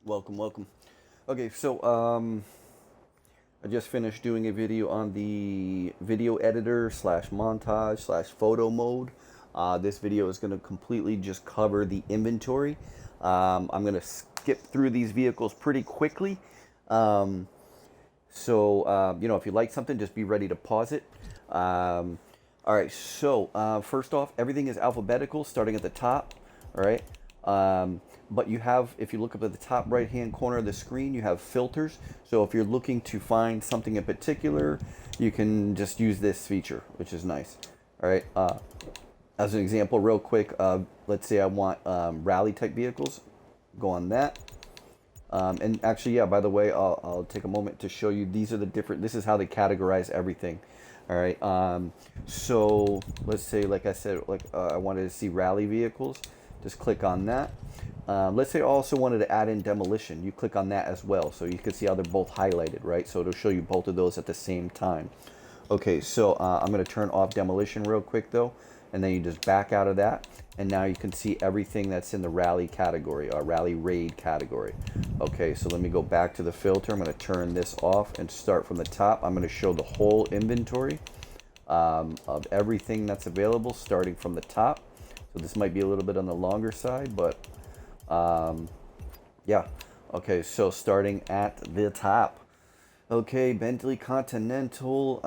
Welcome, welcome. Okay, so I just finished doing a video on the video editor slash montage slash photo mode. This video is going to completely just cover the inventory. I'm going to skip through these vehicles pretty quickly. Um, if you like something, just be ready to pause it. All right, so first off, everything is alphabetical starting at the top. All right. But you have, if you look up at the top right hand corner of the screen, you have filters. So if you're looking to find something in particular, you can just use this feature, which is nice. All right. As an example, real quick, let's say I want rally type vehicles. Go on that. And actually, yeah, by the way, I'll take a moment to show you. These are the different, this is how they categorize everything. All right. So let's say, like I said, I wanted to see rally vehicles. Just click on that. Let's say I also wanted to add in demolition. You click on that as well. So you can see how they're both highlighted, right? So it'll show you both of those at the same time. Okay, so I'm going to turn off demolition real quick though. And then you just back out of that. And now you can see everything that's in the rally category, or rally raid category. Okay, so let me go back to the filter. I'm going to turn this off and start from the top. I'm going to show the whole inventory of everything that's available starting from the top. So this might be a little bit on the longer side, but yeah. Okay, so starting at the top. Okay, Bentley Continental.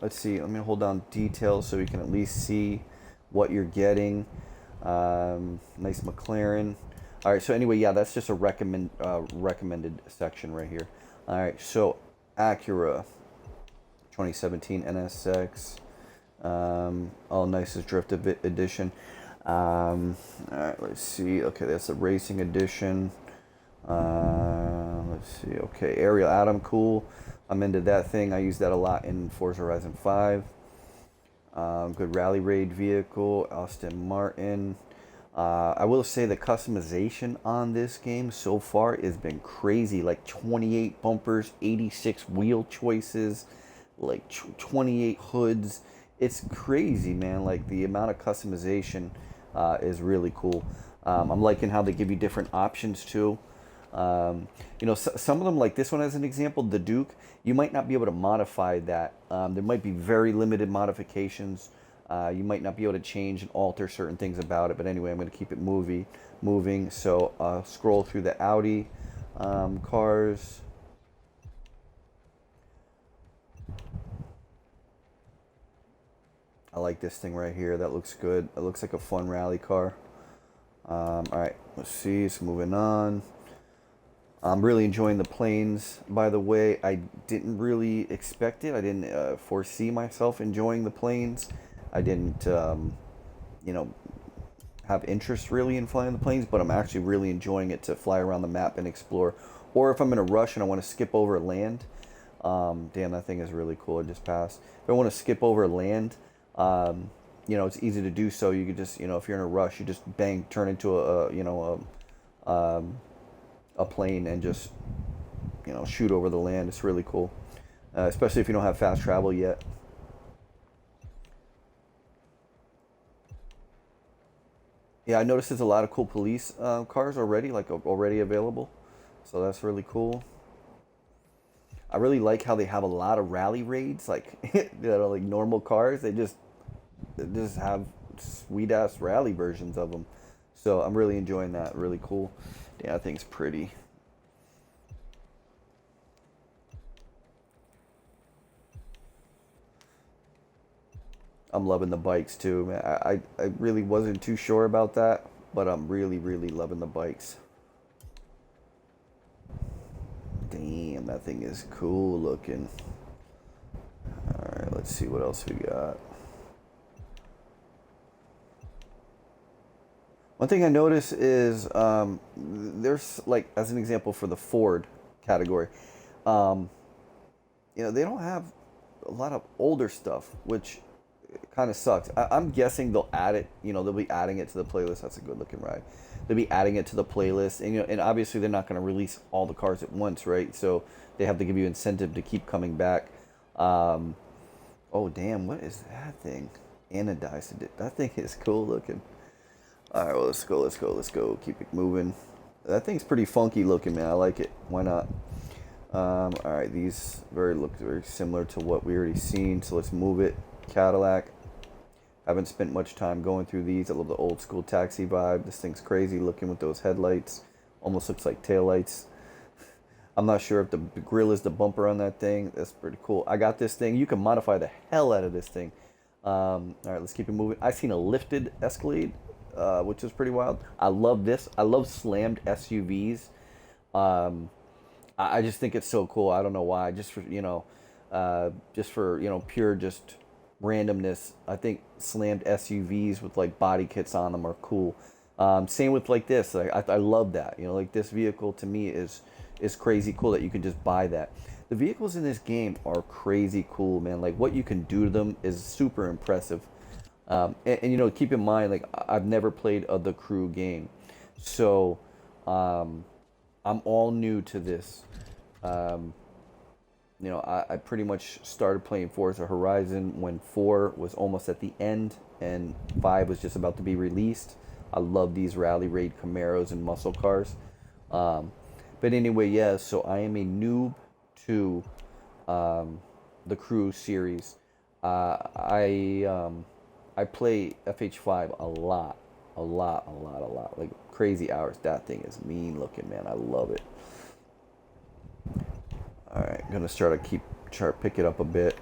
Let's see. Let me hold down details so we can at least see what you're getting. Nice McLaren. All right. So anyway, yeah, that's just a recommended section right here. All right. So Acura 2017 NSX. All nice as drift edition. All right. Let's see. Okay, that's the racing edition. Let's see. Okay, Ariel Atom, cool. I'm into that thing. I use that a lot in Forza Horizon 5. Good rally raid vehicle, Aston Martin. I will say the customization on this game so far has been crazy. Like 28 bumpers, 86 wheel choices, like 28 hoods. It's crazy, man. Like the amount of customization is really cool. I'm liking how they give you different options too. Some of them, like this one as an example, the Duke, you might not be able to modify that. There might be very limited modifications. You might not be able to change and alter certain things about it. But anyway, I'm going to keep it moving. So scroll through the Audi cars. I like this thing right here. That looks good. It looks like a fun rally car. All right, let's see. It's moving on. I'm really enjoying the planes, by the way. I didn't really expect it. I didn't foresee myself enjoying the planes. I didn't, have interest really in flying the planes, but I'm actually really enjoying it to fly around the map and explore. Or if I'm in a rush and I want to skip over land, damn, that thing is really cool. It just passed. If I want to skip over land, it's easy to do so. You could just, if you're in a rush, you just bang, turn into a plane and just shoot over the land. It's really cool, especially if you don't have fast travel yet. Yeah, I noticed there's a lot of cool police cars already, like already available, so that's really cool. I really like how they have a lot of rally raids, like like normal cars. They just have sweet ass rally versions of them, so I'm really enjoying that. Really cool. Yeah, I think it's pretty. I'm loving the bikes too, man. I really wasn't too sure about that, but I'm really, really loving the bikes. Damn, that thing is cool looking. Alright, let's see what else we got. One thing I notice is there's, like, as an example for the Ford category, um, they don't have a lot of older stuff, which kind of sucks. I'm guessing they'll add it. They'll be adding it to the playlist. That's a good looking ride. They'll be adding it to the playlist, and obviously they're not going to release all the cars at once, right? So they have to give you incentive to keep coming back. Um, oh damn, what is that thing? Anodized. That thing is cool looking. All right, well, let's go. Keep it moving. That thing's pretty funky looking, man. I like it. Why not? All right, these look very similar to what we already seen. So let's move it. Cadillac. Haven't spent much time going through these. I love the old school taxi vibe. This thing's crazy looking with those headlights. Almost looks like taillights. I'm not sure if the grill is the bumper on that thing. That's pretty cool. I got this thing. You can modify the hell out of this thing. All right, let's keep it moving. I've seen a lifted Escalade, which is pretty wild. I love this. I love slammed SUVs. I just think it's so cool. I don't know why. Just for pure just randomness. I think slammed SUVs with like body kits on them are cool. Same with like this. I love that. You know, like this vehicle to me is crazy cool that you can just buy that. The vehicles in this game are crazy cool, man. Like what you can do to them is super impressive. And you know, keep in mind, like I've never played a The Crew game, so I'm all new to this. You know, I pretty much started playing Forza Horizon when 4 was almost at the end and 5 was just about to be released. I love these rally raid Camaros and muscle cars. But anyway, yeah, so I am a noob to the Crew series. I play FH5 a lot, like crazy hours. That thing is mean looking, man. I love it. All right, I'm gonna pick it up a bit.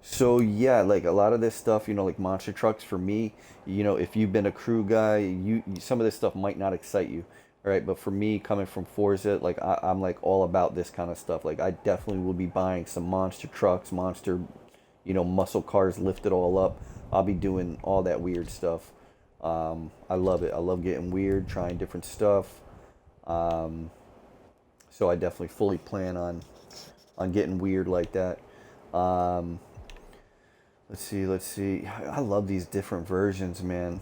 So yeah, like a lot of this stuff, you know, like monster trucks for me, you know, if you've been a Crew guy, some of this stuff might not excite you, right? But for me, coming from Forza, like I'm like all about this kind of stuff. Like I definitely will be buying some monster trucks, you know, muscle cars lifted all up. I'll be doing all that weird stuff. I love it. I love getting weird, trying different stuff. So I definitely fully plan on getting weird like that. Let's see. I love these different versions, man.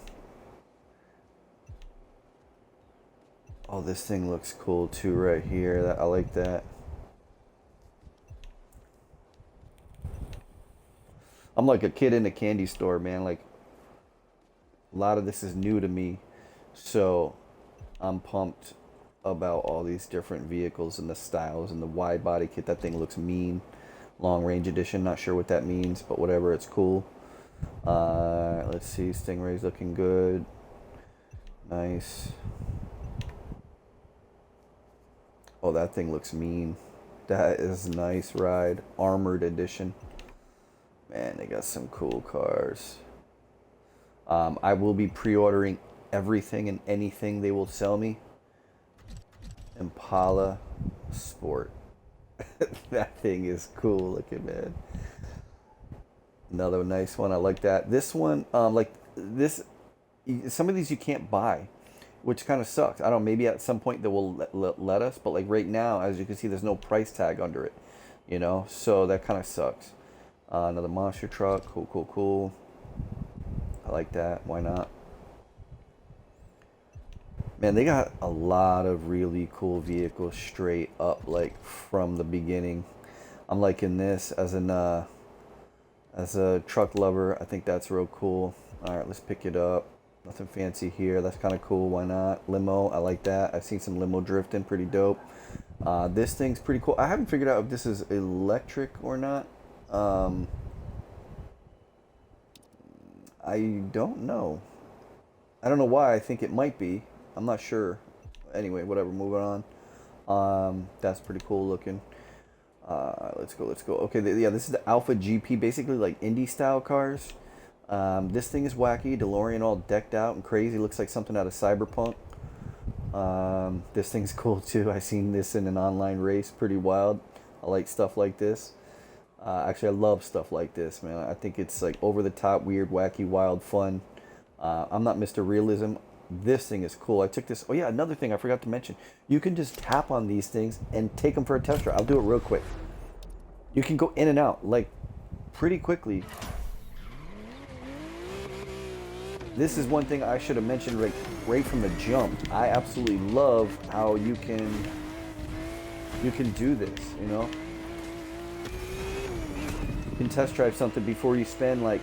Oh, this thing looks cool too right here. I like that. I'm like a kid in a candy store, man. Like a lot of this is new to me. So I'm pumped about all these different vehicles and the styles and the wide body kit. That thing looks mean. Long range edition, not sure what that means, but whatever, it's cool. Let's see, Stingray's looking good. Nice. Oh, that thing looks mean. That is a nice ride. Armored edition. Man, they got some cool cars. I will be pre-ordering everything and anything they will sell me. Impala Sport. That thing is cool looking, man. Another nice one. I like that. This one, like this, some of these you can't buy, which kind of sucks. I don't know, maybe at some point they will let us, but like right now, as you can see, there's no price tag under it, you know, so that kind of sucks. Another monster truck. Cool. I like that. Why not? Man, they got a lot of really cool vehicles straight up, like from the beginning. I'm liking this as a truck lover. I think that's real cool. All right, let's pick it up. Nothing fancy here. That's kind of cool. Why not? Limo. I like that. I've seen some limo drifting. Pretty dope. This thing's pretty cool. I haven't figured out if this is electric or not. I don't know. I don't know why I think it might be. I'm not sure. Anyway, whatever, moving on. That's pretty cool looking. Let's go. Okay, yeah, this is the Alpha GP, basically like indie style cars. This thing is wacky. DeLorean all decked out and crazy. Looks like something out of Cyberpunk. This thing's cool too. I seen this in an online race. Pretty wild. I like stuff like this. Actually, I love stuff like this, man. I think it's like over the top, weird, wacky, wild, fun. I'm not Mr. Realism. This thing is cool. I took this. Oh yeah, another thing I forgot to mention. You can just tap on these things and take them for a test drive. I'll do it real quick. You can go in and out like pretty quickly. This is one thing I should have mentioned right from the jump. I absolutely love how you can do this, you know? You can test drive something before you spend like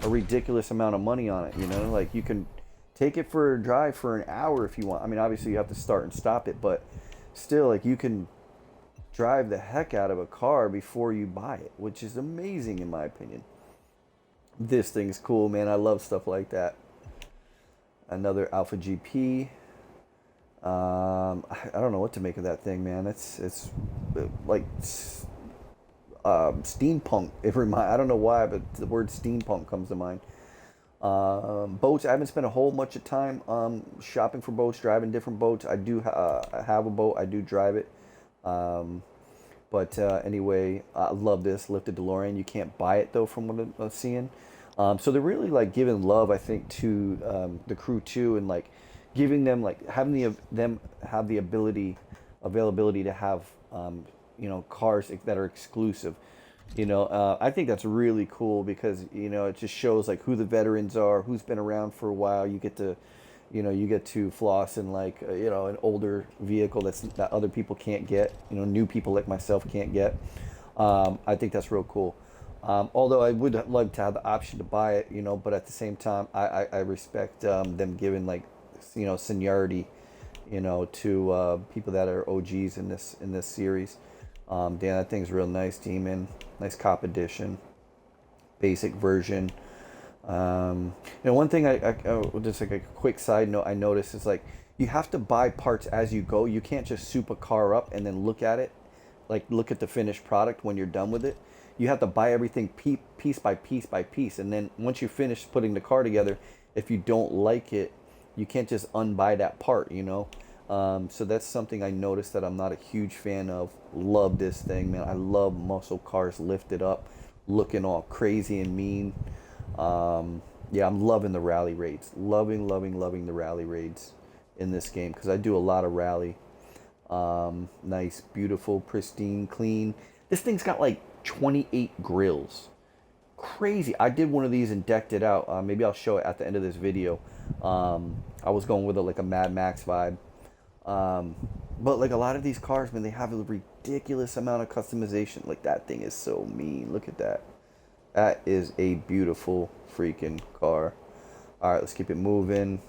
a ridiculous amount of money on it, you know? Like you can take it for a drive for an hour if you want. I mean, obviously you have to start and stop it, but still, like, you can drive the heck out of a car before you buy it, which is amazing in my opinion. This thing's cool, man. I love stuff like that. Another Alpha GP. I don't know what to make of that thing, man. It's like steampunk. I don't know why, but the word steampunk comes to mind. Boats. I haven't spent a whole bunch of time shopping for boats, driving different boats. I do have a boat. I do drive it. But anyway, I love this lifted DeLorean. You can't buy it though, from what I'm seeing. So they're really like giving love, I think, to the crew too, and like giving them, like, having them have the availability to have cars that are exclusive. I think that's really cool because it just shows like who the veterans are, who's been around for a while. You get to floss in like an older vehicle that other people can't get. New people like myself can't get. I think that's real cool. Although I would love to have the option to buy it, but at the same time, I respect them giving like seniority, to people that are OGs in this series. Dan, that thing's real nice, Demon. Nice cop edition, basic version. One thing I just like a quick side note I noticed is like you have to buy parts as you go. You can't just soup a car up and then look at it, like look at the finished product when you're done with it. You have to buy everything piece by piece by piece, and then once you finish putting the car together, if you don't like it, you can't just unbuy that part. So that's something I noticed that I'm not a huge fan of. Love this thing, man. I love muscle cars lifted up, looking all crazy and mean. Yeah, I'm loving the rally raids. Loving the rally raids in this game because I do a lot of rally. Nice, beautiful, pristine, clean. This thing's got like 28 grills. Crazy. I did one of these and decked it out. Maybe I'll show it at the end of this video. I was going with like a Mad Max vibe. But like a lot of these cars, man, they have a ridiculous amount of customization. Like that thing is so mean. Look at that. That is a beautiful freaking car. All right, let's keep it moving.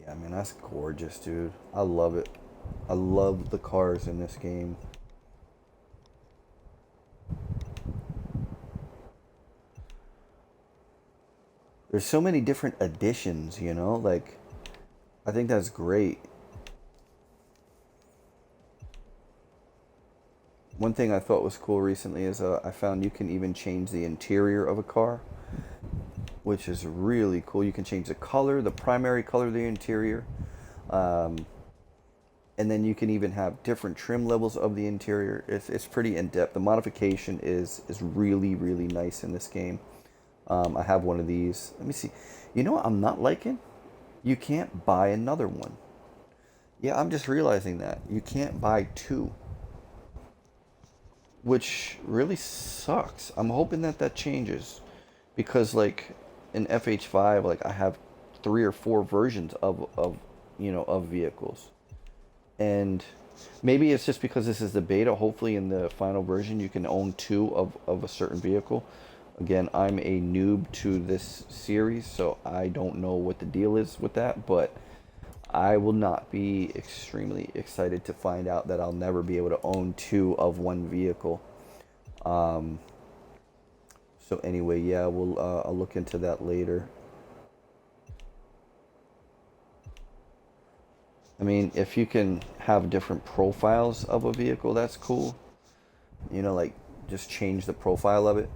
Yeah, man, that's gorgeous, dude. I love it. I love the cars in this game. There's so many different editions, like I think that's great. One thing I thought was cool recently is I found you can even change the interior of a car, which is really cool. You can change the color, the primary color of the interior, and then you can even have different trim levels of the interior. It's pretty in-depth. The modification is really, really nice in this game. I have one of these. Let me see. You know what I'm not liking? You can't buy another one. Yeah, I'm just realizing that. You can't buy two. Which really sucks. I'm hoping that changes. Because like in FH5, like I have 3 or 4 versions of vehicles. And maybe it's just because this is the beta. Hopefully in the final version you can own 2 of a certain vehicle. Again, I'm a noob to this series, so I don't know what the deal is with that, but I will not be extremely excited to find out that I'll never be able to own 2 of one vehicle. So anyway, yeah, I'll look into that later. I mean, if you can have different profiles of a vehicle, that's cool. Like just change the profile of it.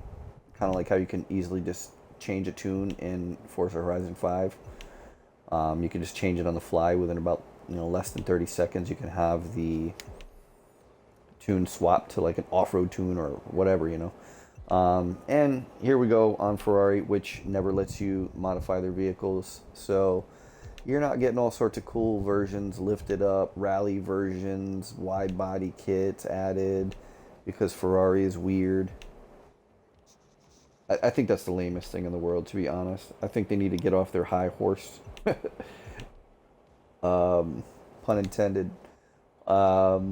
Kind of like how you can easily just change a tune in Forza Horizon 5. You can just change it on the fly within about less than 30 seconds. You can have the tune swapped to like an off-road tune or whatever, and here we go on Ferrari, which never lets you modify their vehicles, so you're not getting all sorts of cool versions lifted up, rally versions, wide body kits added because Ferrari is weird. I think that's the lamest thing in the world, to be honest. I think they need to get off their high horse. Pun intended. Yeah,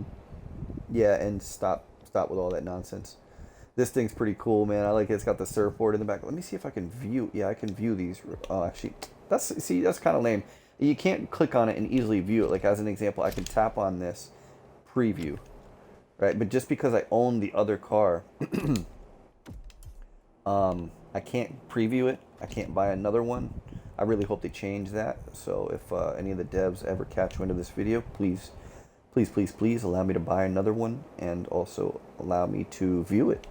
and stop with all that nonsense. This thing's pretty cool, man. I like it. It's got the surfboard in the back. Let me see if I can view. Yeah, I can view these. Oh, actually, that's kind of lame. You can't click on it and easily view it. Like as an example, I can tap on this, preview, right? But just because I own the other car, I can't preview it. I can't buy another one. I really hope they change that. So if any of the devs ever catch wind of this video, please, please, please, please allow me to buy another one and also allow me to view it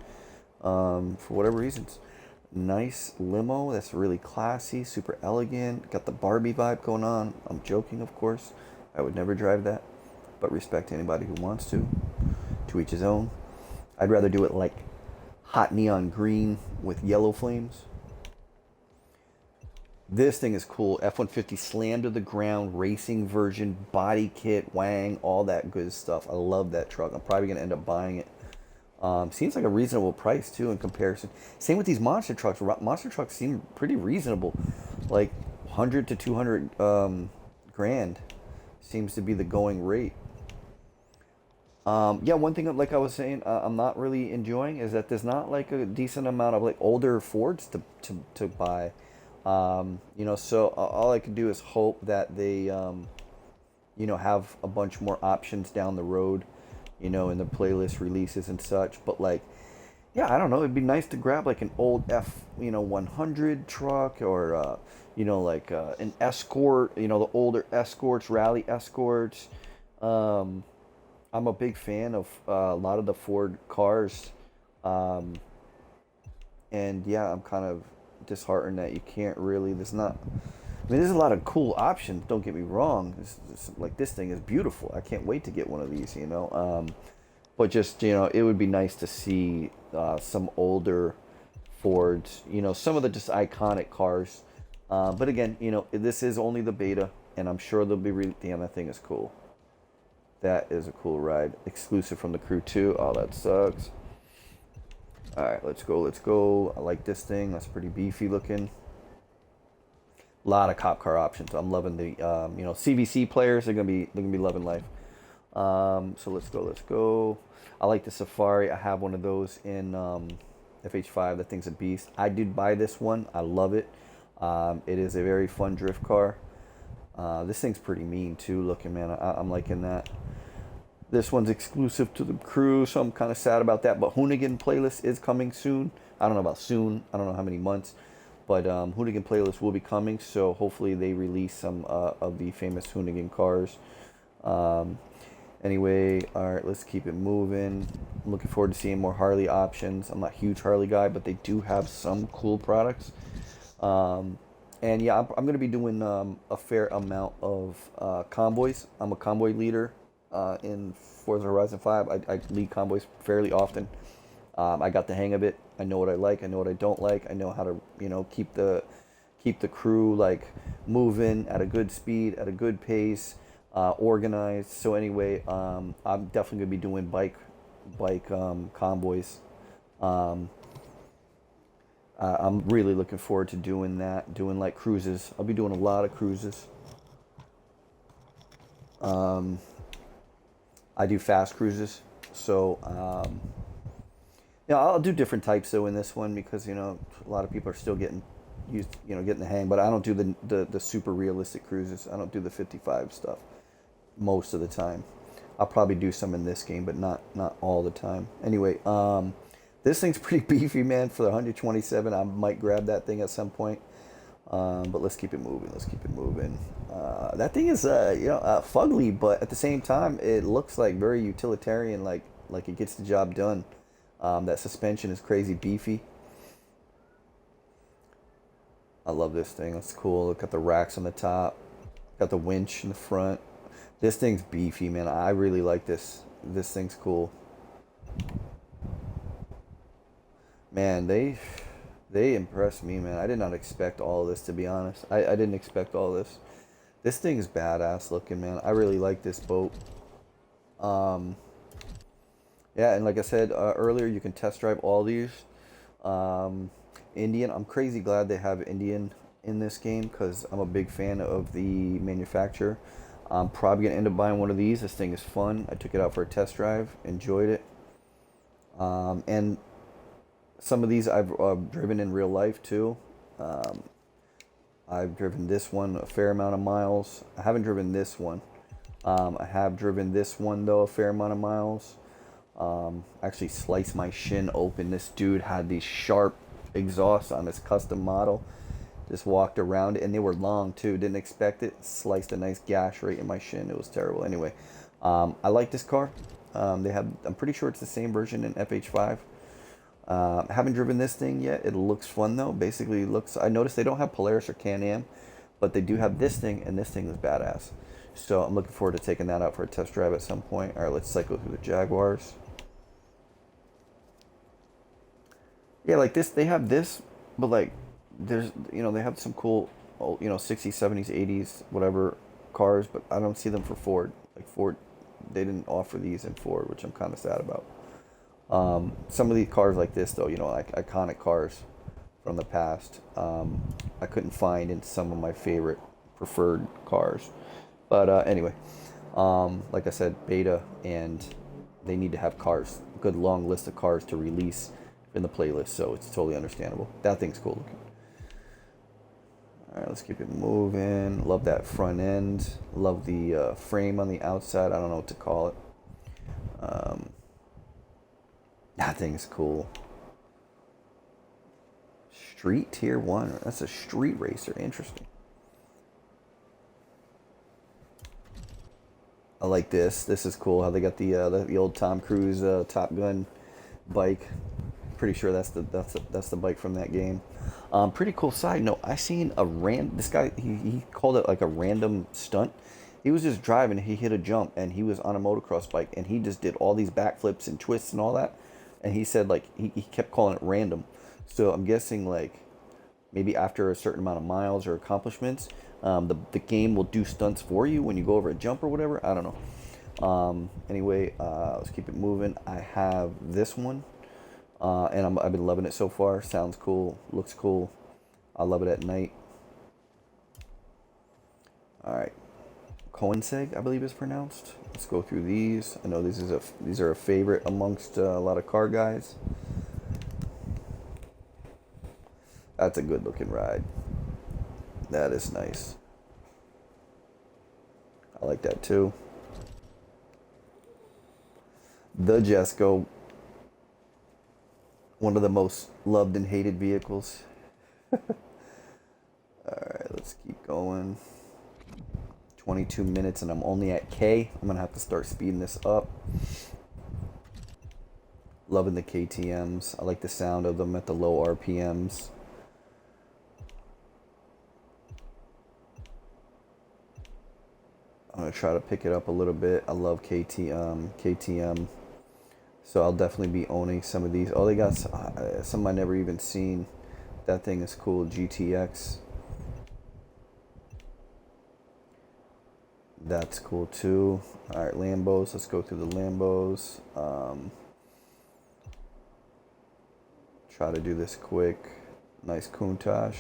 for whatever reasons. Nice limo. That's really classy, super elegant. Got the Barbie vibe going on. I'm joking, of course. I would never drive that, but respect anybody who wants to. To each his own. I'd rather do it like hot neon green with yellow flames. This thing is cool. F-150 slammed to the ground, racing version, body kit, wang, all that good stuff. I love that truck. I'm probably going to end up buying it. Seems like a reasonable price, too, in comparison. Same with these monster trucks. Monster trucks seem pretty reasonable. Like 100 to 200 grand seems to be the going rate. Yeah, one thing, like I was saying, I'm not really enjoying is that there's not like a decent amount of like older Fords to buy. You know, so all I can do is hope that they, you know, have a bunch more options down the road, you know, in the playlist releases and such. But like, yeah, I don't know. It'd be nice to grab like an old 100 truck or, you know, like an Escort, you know, the older Escorts, rally Escorts. I'm a big fan of a lot of the Ford cars. And yeah, I'm kind of disheartened that you can't really, there's not, I mean, there's a lot of cool options, don't get me wrong. Like this thing is beautiful. I can't wait to get one of these, you know. But just, you know, it would be nice to see some older Fords, you know, some of the just iconic cars. But again, you know, this is only the beta, and I'm sure they'll be, damn, that thing is cool. That is a cool ride. Exclusive from the crew too. Oh, that sucks. Alright, let's go, let's go. I like this thing. That's pretty beefy looking. A lot of cop car options. I'm loving the you know, CVC players, they're gonna be loving life. So let's go, let's go. I like the Safari. I have one of those in FH5. That thing's a beast. I did buy this one. I love it. It is a very fun drift car. This thing's pretty mean too looking, man. I'm liking that. This one's exclusive to the crew, so I'm kind of sad about that. But Hoonigan playlist is coming soon. I don't know about soon. I don't know how many months. But Hoonigan playlist will be coming, so hopefully they release some of the famous Hoonigan cars. Anyway, all right, let's keep it moving. I'm looking forward to seeing more Harley options. I'm not a huge Harley guy, but they do have some cool products. And yeah, I'm going to be doing a fair amount of convoys. I'm a convoy leader in Forza Horizon 5. I lead convoys fairly often. I got the hang of it. I know what I like. I know what I don't like. I know how to, you know, keep the crew like moving at a good speed, at a good pace, organized. So anyway, I'm definitely gonna be doing bike convoys. I'm really looking forward to doing that. Doing like cruises. I'll be doing a lot of cruises. I do fast cruises, so yeah, I'll do different types though in this one because, you know, a lot of people are still getting used, you know, getting the hang. But I don't do the super realistic cruises. I don't do the 55 stuff most of the time. I'll probably do some in this game, but not all the time. Anyway, this thing's pretty beefy, man. For the 127, I might grab that thing at some point. But let's keep it moving. Let's keep it moving. That thing is, you know, fugly, but at the same time, it looks like very utilitarian. Like it gets the job done. That suspension is crazy beefy. I love this thing. It's cool. Look at the racks on the top. Got the winch in the front. This thing's beefy, man. I really like this. This thing's cool. Man, they impressed me, man. I did not expect all of this, to be honest. I didn't expect all this. This thing is badass looking, man. I really like this boat. Yeah, and like I said earlier, you can test drive all these. Indian, I'm crazy glad they have Indian in this game because I'm a big fan of the manufacturer. I'm probably going to end up buying one of these. This thing is fun. I took it out for a test drive, enjoyed it. And Some of these I've driven in real life too. Um, I've driven this one a fair amount of miles. I haven't driven this one. I have driven this one though a fair amount of miles. Actually sliced my shin open. This dude had these sharp exhausts on his custom model. Just walked around it, and they were long too. Didn't expect it. Sliced a nice gash right in my shin. It was terrible. Anyway, I like this car. They have. I'm pretty sure it's the same version in FH5. Haven't driven this thing yet. It looks fun though. Basically, looks. I noticed they don't have Polaris or Can-Am, but they do have this thing, and this thing is badass. So I'm looking forward to taking that out for a test drive at some point. All right, let's cycle through the Jaguars. Yeah, like this. They have this, but like, there's they have some cool, 60s, 70s, 80s, whatever cars, but I don't see them for Ford. Like Ford, they didn't offer these in Ford, which I'm kind of sad about. Some of these cars like this, though, like iconic cars from the past, I couldn't find in some of my favorite preferred cars. But anyway, like I said, beta, and they need to have cars, a good long list of cars to release in the playlist, so it's totally understandable. That thing's cool looking. All right, let's keep it moving. Love that front end. Love the frame on the outside. I don't know what to call it. That thing's cool. Street Tier 1. That's a street racer. Interesting. I like this. This is cool. How they got the old Tom Cruise Top Gun bike. Pretty sure that's the bike from that game. Pretty cool side note. I seen this guy. He called it like a random stunt. He was just driving. He hit a jump, and he was on a motocross bike, and he just did all these backflips and twists and all that. And he said like he kept calling it random. So I'm guessing like maybe after a certain amount of miles or accomplishments, the game will do stunts for you when you go over a jump or whatever. I don't know. Anyway, let's keep it moving. I have this one, and I've been loving it so far. Sounds cool, looks cool. I love it at night. All right, Koenigsegg, I believe is pronounced. Let's go through these. I know these are a favorite amongst a lot of car guys. That's a good looking ride. That is nice. I like that too. The Jesco, one of the most loved and hated vehicles. All right, let's keep going. 22 minutes and I'm only at K. I'm gonna have to start speeding this up. Loving the KTMs. I like the sound of them at the low RPMs. I'm gonna try to pick it up a little bit. I love KTM. So I'll definitely be owning some of these. Oh, they got some I never even seen. That thing is cool. GTX. That's cool too. All right, Lambos. Let's go through the Lambos. Try to do this quick. Nice Countach.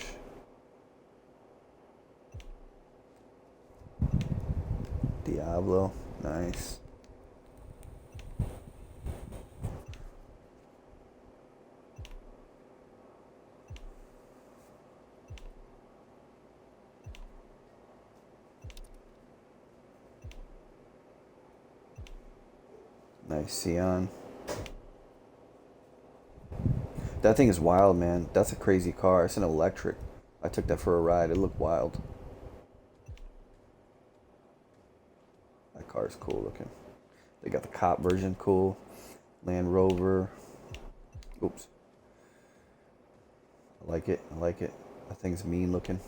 Diablo. Nice. Nice Sion. That thing is wild, man. That's a crazy car. It's an electric. I took that for a ride. It looked wild. That car is cool looking. They got the cop version, cool. Land Rover. Oops. I like it. I like it. That thing's mean looking.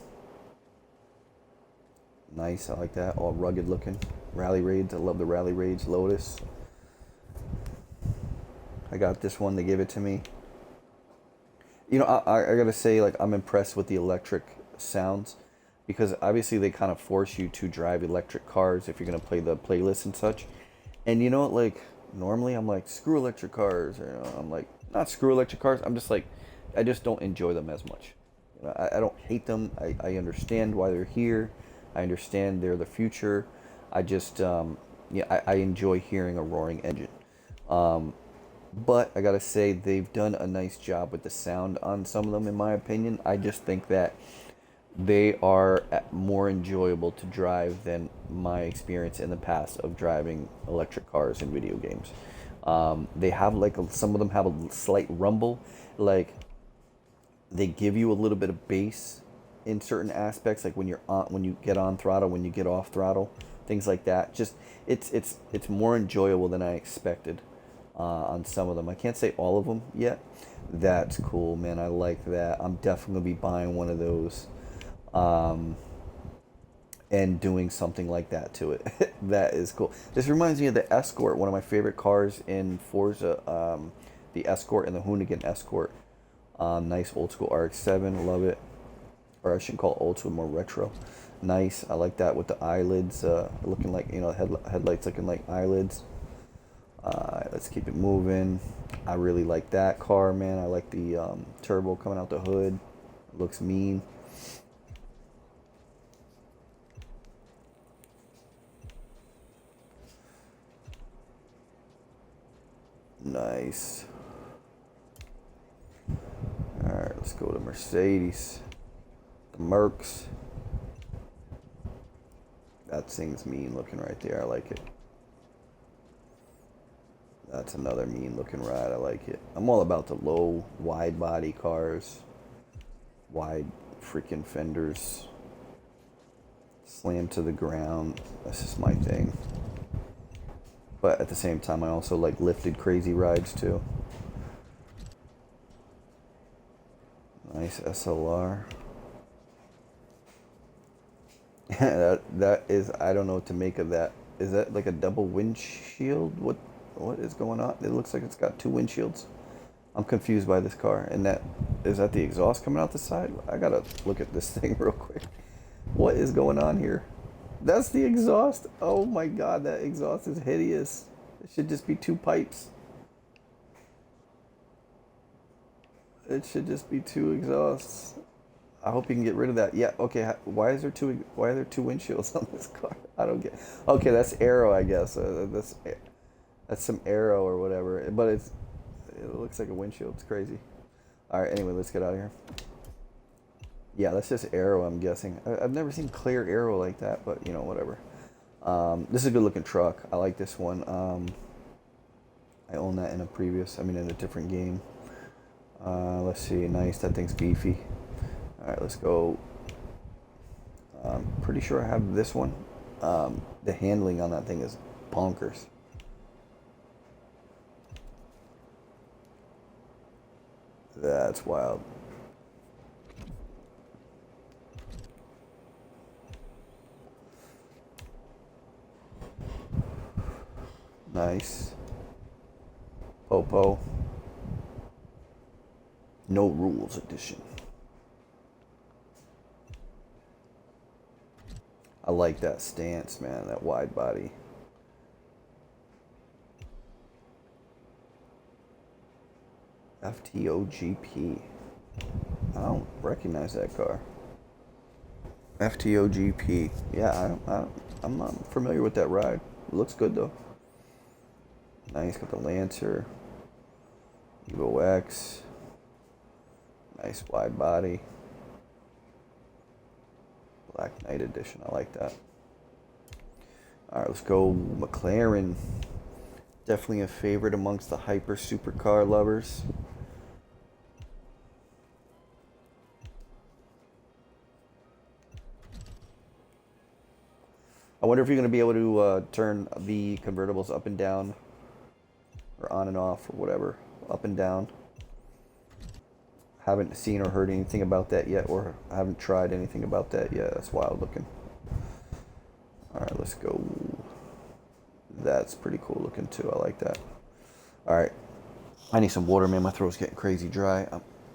Nice. I like that. All rugged looking. Rally Raids. I love the Rally Raids. Lotus. I got this one. They gave it to me. I gotta say, like, I'm impressed with the electric sounds because obviously they kind of force you to drive electric cars if you're gonna play the playlist and such. And like normally I'm like screw electric cars, or I'm like not screw electric cars. I'm just like I just don't enjoy them as much. I don't hate them. I understand why they're here. I understand they're the future. I just I enjoy hearing a roaring engine. But I gotta say, they've done a nice job with the sound on some of them, in my opinion. I just think that they are more enjoyable to drive than my experience in the past of driving electric cars in video games. They have like some of them have a slight rumble, like they give you a little bit of bass in certain aspects, like when you're on, when you get on throttle, when you get off throttle, things like that. Just it's more enjoyable than I expected on some of them. I can't say all of them yet. That's cool, man. I like that. I'm definitely gonna be buying one of those, um, and doing something like that to it. That is cool. This reminds me of the Escort, one of my favorite cars in Forza. The Escort and the Hoonigan Escort. Nice old school RX-7, love it. Or I shouldn't call it old school, more retro. Nice, I like that with the eyelids looking like, headlights looking like eyelids. Let's keep it moving. I really like that car, man. I like the turbo coming out the hood. It looks mean. Nice. Alright, let's go to Mercedes. The Mercs. That thing's mean looking right there. I like it. That's another mean looking ride. I like it. I'm all about the low, wide body cars. Wide freaking fenders. Slam to the ground. That's just my thing. But at the same time, I also like lifted crazy rides too. Nice SLR. that is, I don't know what to make of that. Is that like a double windshield? What is going on? It looks like it's got two windshields. I'm confused by this car. And that, is that the exhaust coming out the side? I gotta look at this thing real quick. What is going on here? That's the exhaust. Oh my god, that exhaust is hideous. It should just be two pipes. It should just be two exhausts. I hope you can get rid of that. Yeah, okay. Why are there two windshields on this car? I don't get. Okay, that's aero, I guess. That's some aero or whatever. But it looks like a windshield. It's crazy. All right. Anyway, let's get out of here. Yeah, that's just aero, I'm guessing. I've never seen clear aero like that, but whatever. This is a good looking truck. I like this one. I own that in a different game. Let's see. Nice. That thing's beefy. All right, let's go. I'm pretty sure I have this one. The handling on that thing is bonkers. That's wild. Nice. Popo. No Rules Edition. I like that stance, man, that wide body. FTOGP. I don't recognize that car. FTOGP. Yeah, I'm not familiar with that ride. It looks good though. Nice, got the Lancer. Evo X. Nice wide body. Black Knight Edition. I like that. Alright, let's go McLaren. Definitely a favorite amongst the hyper supercar lovers. I wonder if you're going to be able to turn the convertibles up and down, or on and off, or whatever, up and down. Haven't seen or heard anything about that yet, or haven't tried anything about that yet. That's wild looking. Alright, let's go. That's pretty cool looking too. I like that. Alright. I need some water, man. My throat's getting crazy dry.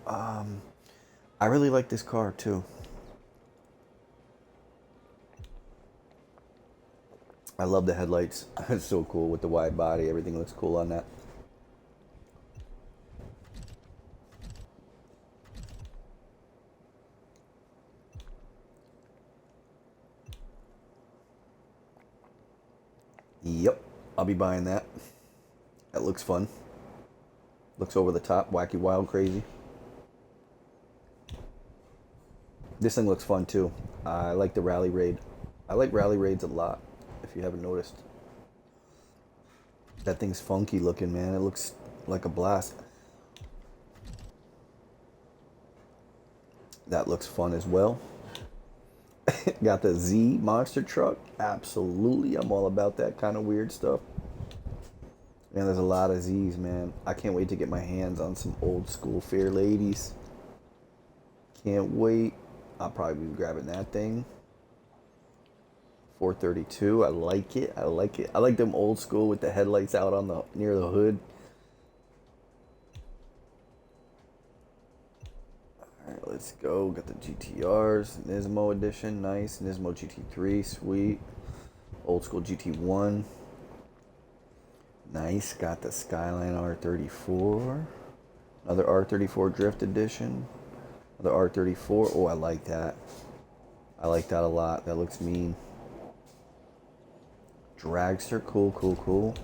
I really like this car too. I love the headlights. It's so cool with the wide body. Everything looks cool on that. Yep, I'll be buying that. That looks fun. Looks over the top, wacky, wild, crazy. This thing looks fun too. I like the rally raid. I like rally raids a lot, if you haven't noticed. That thing's funky looking, man. It looks like a blast. That looks fun as well. Got the Z monster truck. Absolutely. I'm all about that kind of weird stuff. Man, there's a lot of Z's, man. I can't wait to get my hands on some old school Fair Ladies. Can't wait. I'll probably be grabbing that thing. 432. I like it. I like it. I like them old school with the headlights out on the near the hood. Alright, let's go. Got the GTRs. Nismo edition. Nice. Nismo GT3. Sweet. Old school GT1. Nice. Got the Skyline R34. Another R34 Drift Edition. Another R34. Oh, I like that. I like that a lot. That looks mean. Dragster. Cool, cool, cool.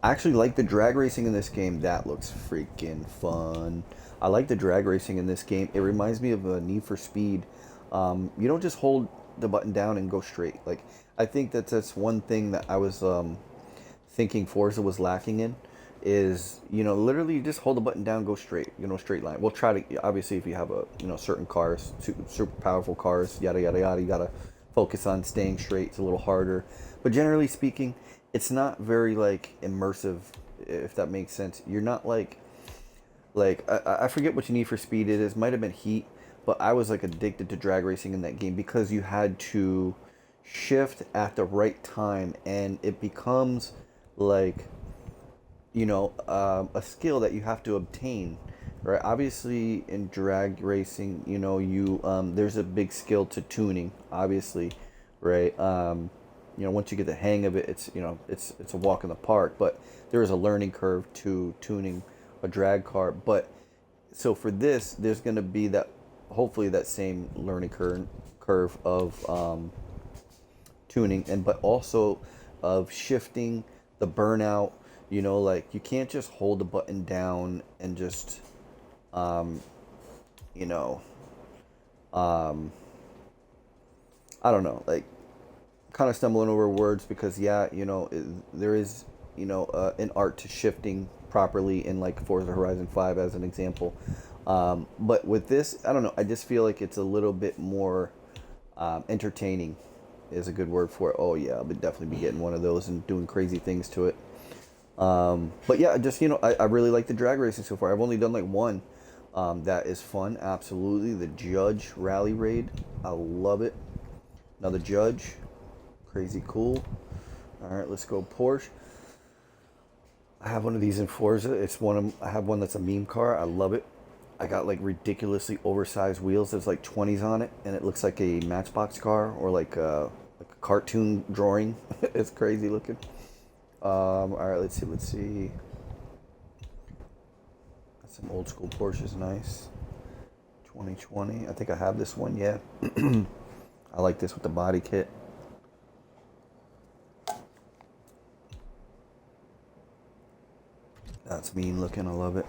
I actually like the drag racing in this game. That looks freaking fun. I like the drag racing in this game. It reminds me of a Need for Speed. You don't just hold the button down and go straight. Like, I think that's one thing that I was thinking Forza was lacking in is, you know, literally you just hold the button down, go straight, you know, straight line. We'll try to, obviously, if you have a, you know, certain cars, super powerful cars, yada, yada, yada, you got to focus on staying straight. It's a little harder. But generally speaking, it's not very, like, immersive, if that makes sense. You're not, like I forget which Need for Speed it is. Might have been Heat. But I was, like, addicted to drag racing in that game because you had to shift at the right time. And it becomes, like, you know, a skill that you have to obtain, right? Obviously, in drag racing, you know, there's a big skill to tuning, obviously, right? You know, once you get the hang of it, it's, you know, it's a walk in the park. But there is a learning curve to tuning a drag car. But so for this, there's going to be that, hopefully, that same learning curve of tuning, and but also of shifting, the burnout. You know, like, you can't just hold the button down and just, you know, I don't know, like, kind of stumbling over words because, yeah, you know, there is, you know, an art to shifting properly in, like, Forza Horizon 5 as an example. But with this, I don't know, I just feel like it's a little bit more entertaining is a good word for it. Oh, yeah, I'll definitely be getting one of those and doing crazy things to it. But yeah, just, you know, I really like the drag racing so far. I've only done, like, one that is fun, absolutely. The Judge Rally Raid. I love it. Another Judge. Crazy cool. Alright, let's go Porsche. I have one of these in Forza. I have one that's a meme car. I love it. I got, like, ridiculously oversized wheels. There's, like, 20s on it, and it looks like a Matchbox car or like a cartoon drawing. It's crazy looking. All right, let's see. Got some old school Porsches, nice. 2020. I think I have this one. Yeah. I like this with the body kit. That's mean looking. I love it.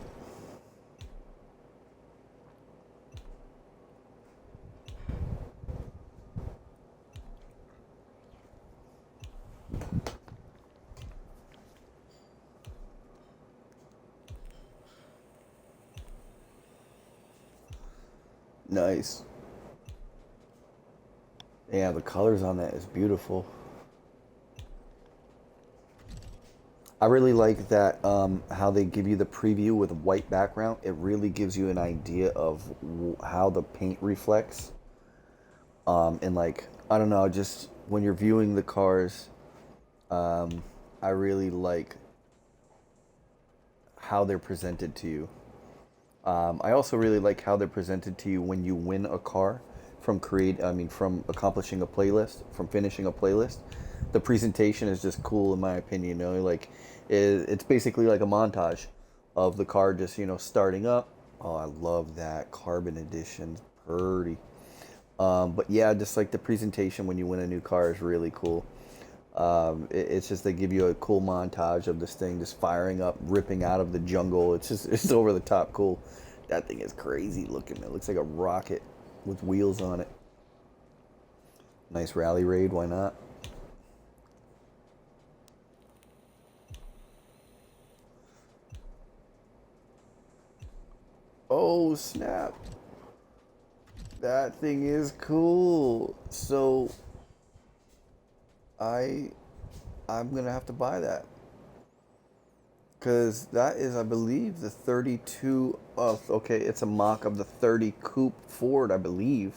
Nice. Yeah, the colors on that is beautiful. I really like that how they give you the preview with a white background. It really gives you an idea of how the paint reflects. And, like, I don't know, just when you're viewing the cars, I really like how they're presented to you. I also really like how they're presented to you when you win a car from accomplishing a playlist, from finishing a playlist. The presentation is just cool in my opinion. You know, like, it's basically like a montage of the car just, you know, starting up. Oh, I love that carbon edition, pretty. But yeah, just like the presentation when you win a new car is really cool. It's just they give you a cool montage of this thing just firing up, ripping out of the jungle. It's over the top cool. That thing is crazy looking. It looks like a rocket with wheels on it. Nice rally raid, why not? Oh snap. That thing is cool. So I'm gonna have to buy that. Because that is, I believe, the 32 of, okay, it's a mock of the 30 Coupe Ford, I believe.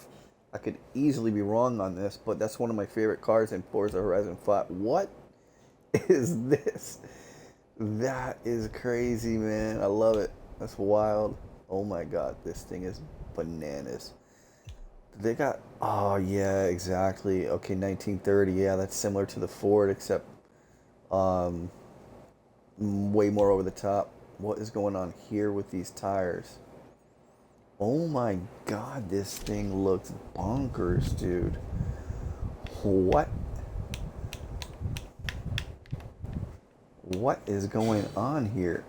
I could easily be wrong on this, but that's one of my favorite cars in Forza Horizon 5. What is this? That is crazy, man. I love it. That's wild. Oh my god, this thing is bananas. They got, oh yeah, exactly. Okay, 1930. Yeah, that's similar to the Ford, except um, way more over the top. What is going on here with these tires? Oh my god, this thing looks bonkers, dude. What? What is going on here?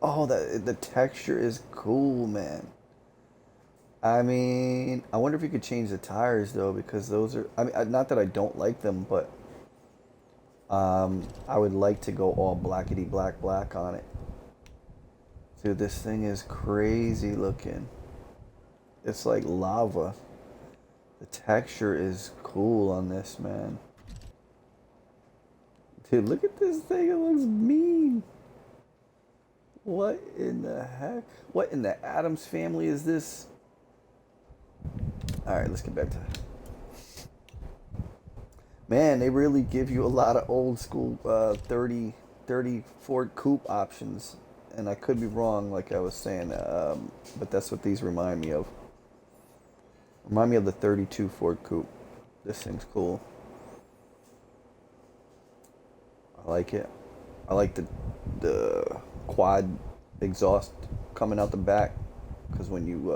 Oh, the texture is cool, man. I mean, I wonder if you could change the tires though, because those are, I mean, not that I don't like them, but I would like to go all blackety black black on it. Dude, this thing is crazy looking. It's like lava. The texture is cool on this, man. Dude, look at this thing. It looks mean. What in the heck? What in the Addams family is this? Alright, let's get back to that. Man, they really give you a lot of old school 30 Ford Coupe options. And I could be wrong, like I was saying, but that's what these remind me of. Remind me of the 32 Ford Coupe. This thing's cool. I like it. I like the quad exhaust coming out the back, because when you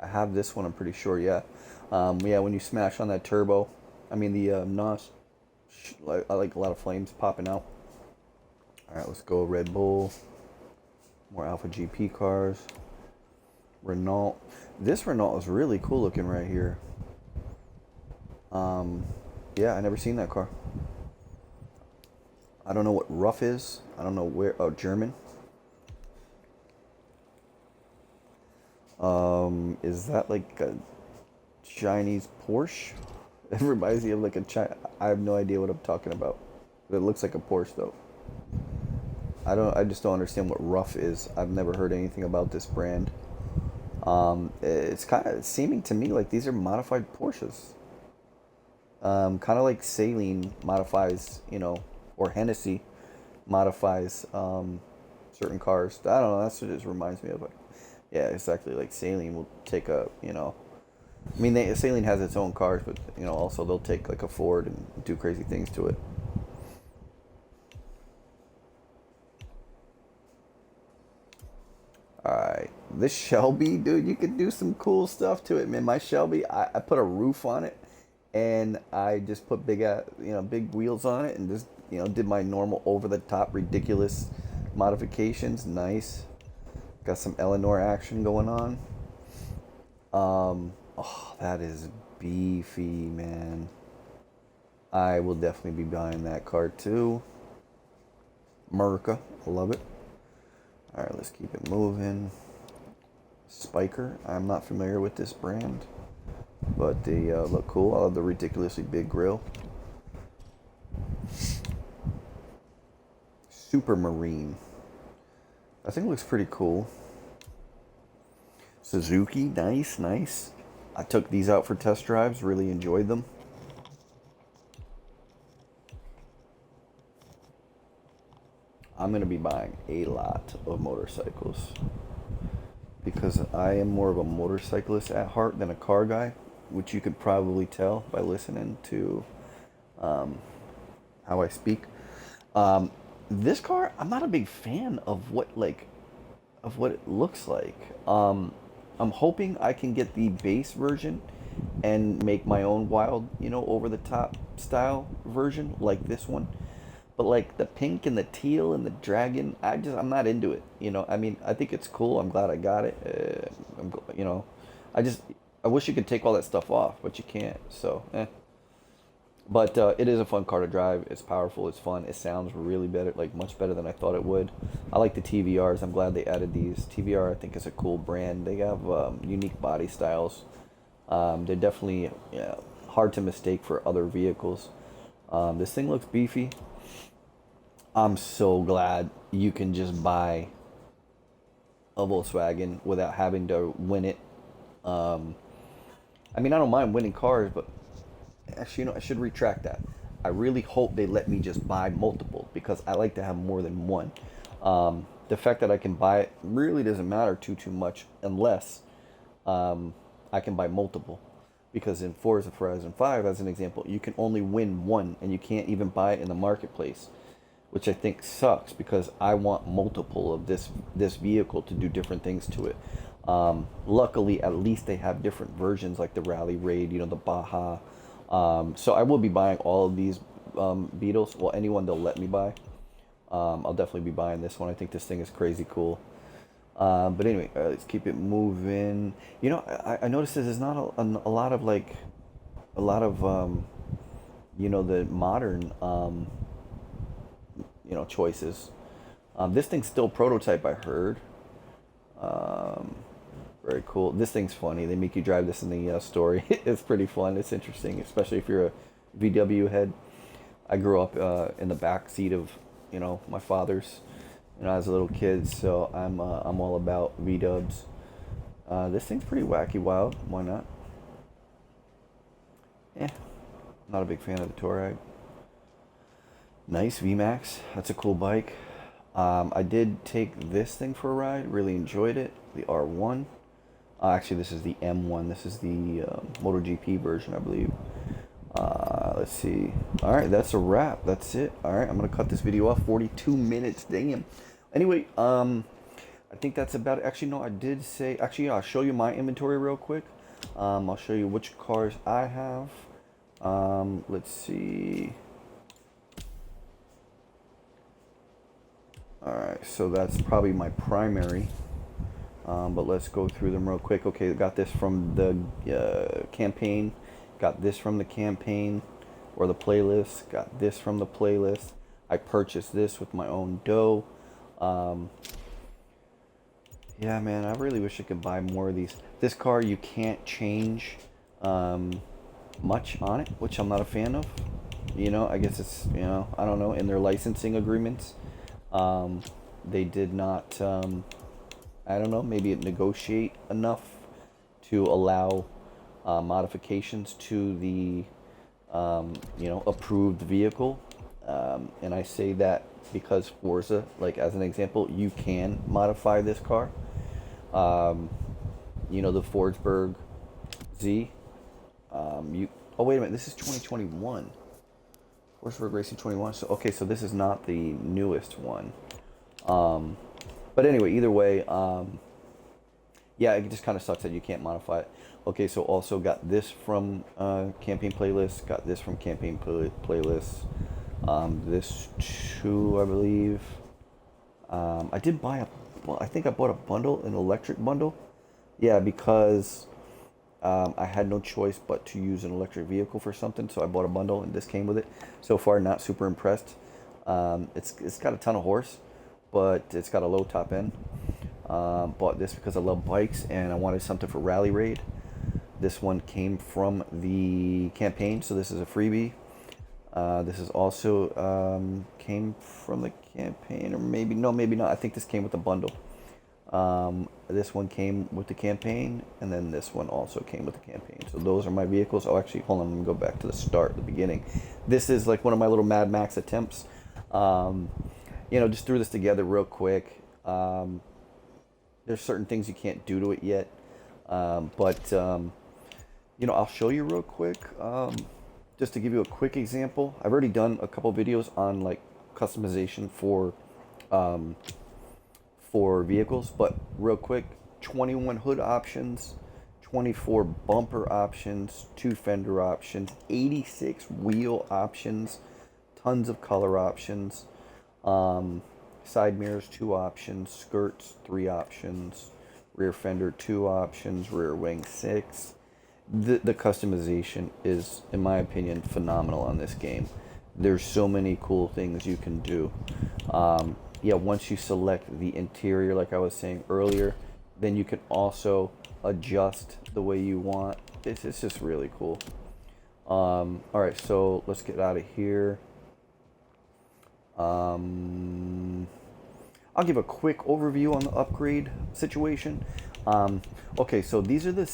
I have this one, I'm pretty sure, yeah. Yeah, when you smash on that turbo, I mean the NOS, I like a lot of flames popping out. All right, let's go Red Bull. More Alpha GP cars. Renault. This Renault is really cool looking right here. Yeah, I never seen that car. I don't know what rough is. I don't know where. Oh, German. Is that like a Chinese Porsche? It reminds me of like a China. I have no idea what I'm talking about. But it looks like a Porsche though. I just don't understand what rough is. I've never heard anything about this brand. It's kind of seeming to me like these are modified Porsches. Kind of like Saline modifies, or Hennessy modifies certain cars. I don't know. That's what it reminds me of. But yeah, exactly. Like Saline will take I mean, Saline has its own cars, but also they'll take like a Ford and do crazy things to it. Alright, this Shelby, dude, you could do some cool stuff to it, man. My Shelby, I put a roof on it, and I just put big wheels on it, and just, did my normal over-the-top ridiculous modifications. Nice. Got some Eleanor action going on. Oh, that is beefy, man. I will definitely be buying that car too. Merca, I love it. All right, let's keep it moving. Spiker, I'm not familiar with this brand, but they look cool. I love the ridiculously big grill. Super Marine, I think it looks pretty cool. Suzuki, nice, nice. I took these out for test drives, really enjoyed them. I'm going to be buying a lot of motorcycles because I am more of a motorcyclist at heart than a car guy, which you could probably tell by listening to how I speak. This car, I'm not a big fan of what it looks like. I'm hoping I can get the base version and make my own wild, over the top style version like this one. But like the pink and the teal and the dragon, I'm not into it. I mean, I think it's cool. I'm glad I got it. I just I wish you could take all that stuff off, but you can't. So, But it is a fun car to drive. It's powerful. It's fun. It sounds really better, like much better than I thought it would. I like the TVRs. I'm glad they added these. TVR, I think, is a cool brand. They have unique body styles. They're definitely hard to mistake for other vehicles. This thing looks beefy. I'm so glad you can just buy a Volkswagen without having to win it. I mean, I don't mind winning cars, but actually, I should retract that. I really hope they let me just buy multiple because I like to have more than one. The fact that I can buy it really doesn't matter too much unless I can buy multiple. Because in Forza Horizon 5, as an example, you can only win one and you can't even buy it in the marketplace, which I think sucks because I want multiple of this vehicle to do different things to it. Luckily, at least they have different versions like the Rally Raid, the Baja. So I will be buying all of these Beetles. Well, anyone they'll let me buy. I'll definitely be buying this one. I think this thing is crazy cool. But anyway, let's keep it moving. I noticed there's not a lot of the modern choices. This thing's still prototype, I heard. Very cool. This thing's funny. They make you drive this in the story. It's pretty fun. It's interesting, especially if you're a VW head. I grew up in the back seat of, my father's, as a little kid. So I'm all about V-dubs. This thing's pretty wacky wild. Why not? Not a big fan of the Touareg. Nice VMAX. That's a cool bike. I did take this thing for a ride. Really enjoyed it. The R1. Actually, this is the M1. This is the MotoGP version, I believe. Let's see. All right, that's a wrap. That's it. All right, I'm gonna cut this video off. 42 minutes. Damn. Anyway, I think that's about it. Actually, no, I did say. Actually, I'll show you my inventory real quick. I'll show you which cars I have. Let's see. Alright, so that's probably my primary. But let's go through them real quick. Okay, got this from the campaign. Got this from the campaign or the playlist. Got this from the playlist. I purchased this with my own dough. Yeah, man, I really wish I could buy more of these. This car, you can't change much on it, which I'm not a fan of. I guess it's, I don't know, in their licensing agreements. They did not, I don't know, maybe negotiate enough to allow modifications to the, approved vehicle. And I say that because Forza, like as an example, you can modify this car. The Forsberg Z. Oh, wait a minute, this is 2021. Forsberg Racing 21. So okay, so this is not the newest one. But anyway, either way, yeah, it just kind of sucks that you can't modify it. Okay, so also got this from campaign playlist. Got this from campaign playlist. This too, I believe. I did buy I think I bought a bundle, an electric bundle. Yeah, because I had no choice but to use an electric vehicle for something, so I bought a bundle and this came with it. So far, not super impressed. It's got a ton of horse, but it's got a low top end. Bought this because I love bikes and I wanted something for Rally Raid. This one came from the campaign, so this is a freebie. This is also came from the campaign, or maybe not. I think this came with the bundle. This one came with the campaign, and then this one also came with the campaign. So those are my vehicles. Oh, actually, hold on. Let me go back to the start, the beginning. This is like one of my little Mad Max attempts. Just threw this together real quick. There's certain things you can't do to it yet, but I'll show you real quick. Just to give you a quick example, I've already done a couple videos on like customization for vehicles, but real quick, 21 hood options, 24 bumper options, 2 fender options, 86 wheel options, tons of color options, side mirrors 2 options, skirts 3 options, rear fender 2 options, rear wing 6. The customization is, in my opinion, phenomenal on this game. There's so many cool things you can do. Yeah, once you select the interior, like I was saying earlier, then you can also adjust the way you want. It's just really cool. All right, so let's get out of here. I'll give a quick overview on the upgrade situation. Okay, so these are the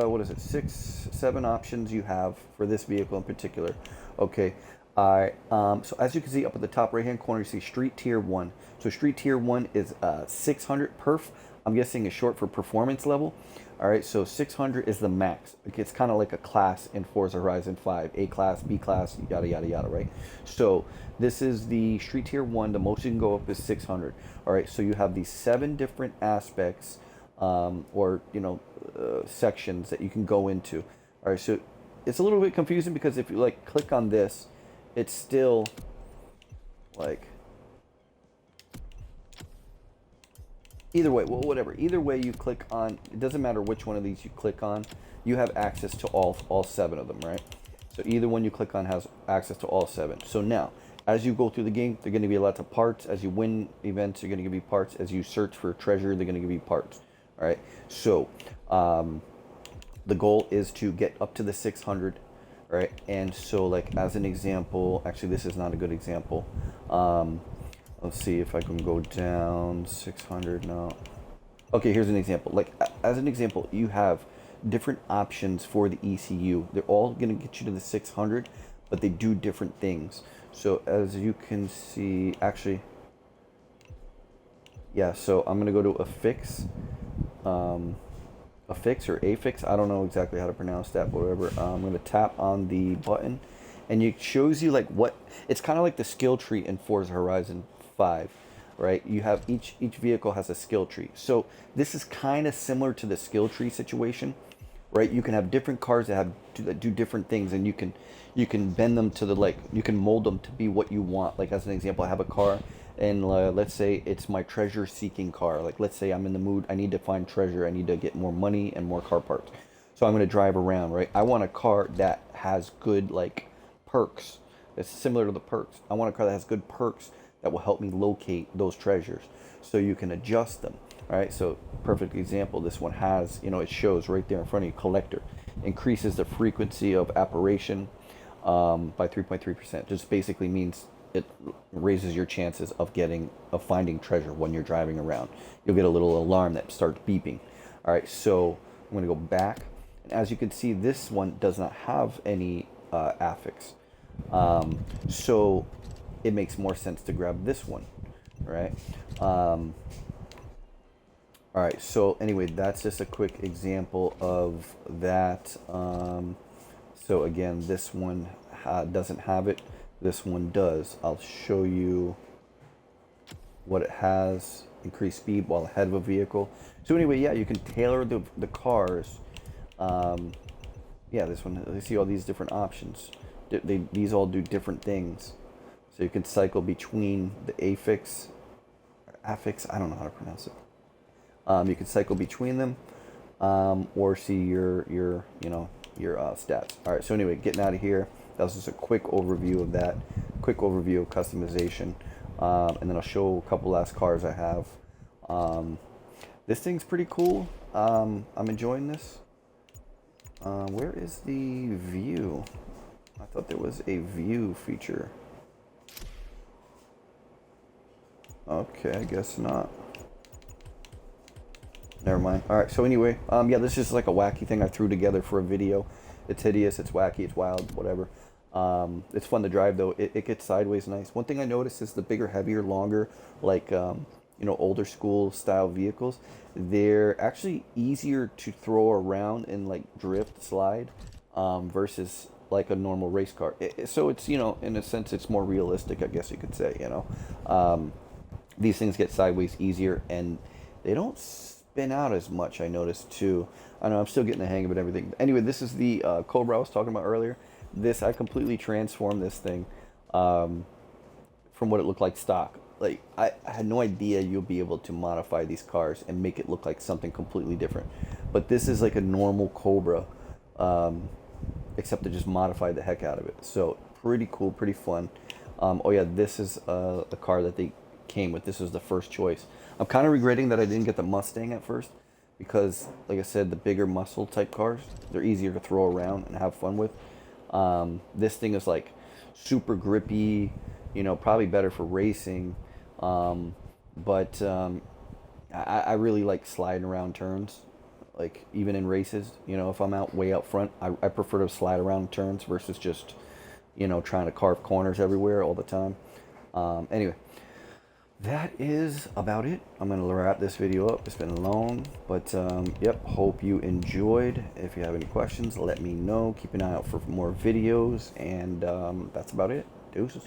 what is it, 6, 7 options you have for this vehicle in particular. Okay, so as you can see up at the top right hand corner, you see Street Tier 1. So Street Tier 1 is 600 perf. I'm guessing is short for performance level. All right, so 600 is the max. It's kind of like a class in Forza Horizon 5, A class, B class, yada yada yada, right? So this is the Street Tier 1. The most you can go up is 600. All right, so you have these 7 different aspects, or sections that you can go into. All right, so it's a little bit confusing because if you like click on this, it's still like, either way, well, whatever. Either way you click on, it doesn't matter which one of these you click on, you have access to all 7 of them, right? So either one you click on has access to all 7. So now, as you go through the game, they're going to be lots of parts. As you win events, they're going to give you parts. As you search for treasure, they're going to give you parts. All right. So the goal is to get up to the 600, right? And so, like as an example, actually this is not a good example. Let's see if I can go down 600 now. Okay, here's an example. Like as an example, you have different options for the ECU. They're all going to get you to the 600, but they do different things. So as you can see, actually, yeah, so I'm going to go to a fix or a fix. I don't know exactly how to pronounce that, but whatever. I'm going to tap on the button and it shows you like what, it's kind of like the skill tree in Forza Horizon 5, right? You have each vehicle has a skill tree. So this is kind of similar to the skill tree situation, right? You can have different cars that do different things, and you can bend them to the, like, you can mold them to be what you want. Like as an example, I have a car, and let's say it's my treasure seeking car. Like let's say I'm in the mood, I need to find treasure, I need to get more money and more car parts. So I'm going to drive around, right? I want a car that has good like perks. It's similar to the perks. I want a car that has good perks that will help me locate those treasures, so you can adjust them. All right, so perfect example, this one has, it shows right there in front of you, collector. Increases the frequency of apparition by 3.3%. Just basically means it raises your chances of finding treasure when you're driving around. You'll get a little alarm that starts beeping. All right, so I'm gonna go back. And as you can see, this one does not have any affix. So it makes more sense to grab this one, right? All right, so anyway, that's just a quick example of that. So again, this one doesn't have it. This one does. I'll show you what it has. Increased speed while ahead of a vehicle. So anyway, yeah, you can tailor the cars. Yeah, this one, you see all these different options. These all do different things. So you can cycle between the affix, I don't know how to pronounce it. You can cycle between them, or see your stats. All right. So anyway, getting out of here. That was just a quick overview of that. Quick overview of customization, and then I'll show a couple last cars I have. This thing's pretty cool. I'm enjoying this. Where is the view? I thought there was a view feature. Okay, I guess not. Never mind. All right, so anyway, yeah, this is just like a wacky thing I threw together for a video. It's hideous, it's wacky, it's wild, whatever. It's fun to drive though. It gets sideways nice. One thing I noticed is the bigger, heavier, longer, like older school style vehicles, they're actually easier to throw around and like drift, slide, versus like a normal race car. So it's, in a sense, it's more realistic, I guess you could say. These things get sideways easier, and they don't spin out as much, I noticed too. I know I'm still getting the hang of it, everything. Anyway, this is the Cobra I was talking about earlier. I completely transformed this thing from what it looked like stock. Like, I had no idea you'll be able to modify these cars and make it look like something completely different. But this is like a normal Cobra, except to just modify the heck out of it. So pretty cool, pretty fun. Oh yeah, this is the car that they came with. This was the first choice. I'm kind of regretting that I didn't get the Mustang at first, because like I said, the bigger muscle type cars, they're easier to throw around and have fun with. This thing is like super grippy, probably better for racing. But I really like sliding around turns, like even in races. If I'm way out front, I prefer to slide around turns versus just, trying to carve corners everywhere all the time. Anyway, that is about it. I'm going to wrap this video up. It's been long, but yep, hope you enjoyed. If you have any questions, let me know. Keep an eye out for more videos, and that's about it. Deuces.